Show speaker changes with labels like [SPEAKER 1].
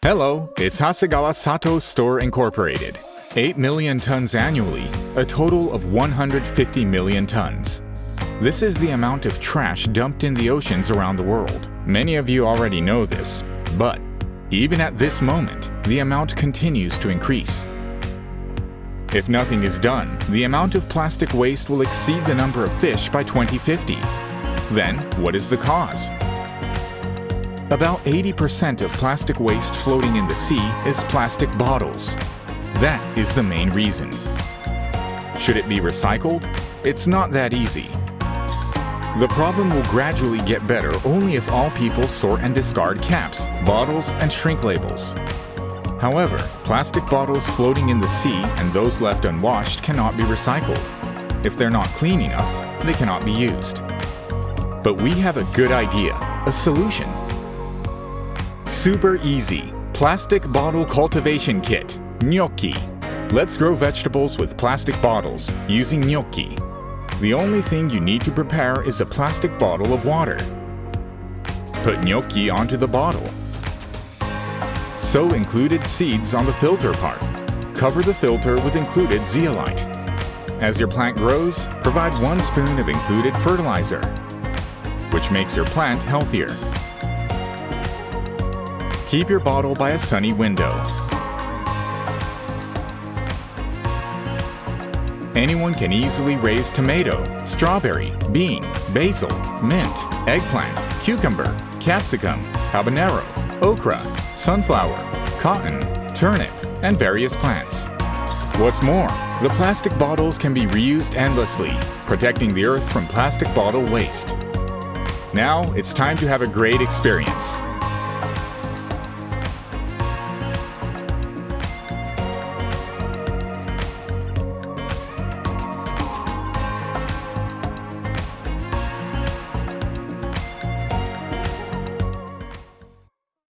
[SPEAKER 1] Hello, it's Hasegawa Sato Store Incorporated. 8 million tons annually, a total of 150 million tons. This is the amount of trash dumped in the oceans around the world. Many of you already know this, but even at this moment, the amount continues to increase. If nothing is done, the amount of plastic waste will exceed the number of fish by 2050. Then, what is the cause? About 80% of plastic waste floating in the sea is plastic bottles. That is the main reason. Should it be recycled? It's not that easy. The problem will gradually get better only if all people sort and discard caps, bottles, and shrink labels. However, plastic bottles floating in the sea and those left unwashed cannot be recycled. If they're not clean enough, they cannot be used. But we have a good idea, a solution. Super easy, plastic bottle cultivation kit, NYOKI. Let's grow vegetables with plastic bottles using NYOKI. The only thing you need to prepare is a plastic bottle of water. Put NYOKI onto the bottle. Sow included seeds on the filter part. Cover the filter with included zeolite. As your plant grows, provide 1 spoon of included fertilizer, which makes your plant healthier. Keep your bottle by a sunny window. Anyone can easily raise tomato, strawberry, bean, basil, mint, eggplant, cucumber, capsicum, habanero, okra, sunflower, cotton, turnip, and various plants. What's more, the plastic bottles can be reused endlessly, protecting the earth from plastic bottle waste. Now, it's time to have a great experience.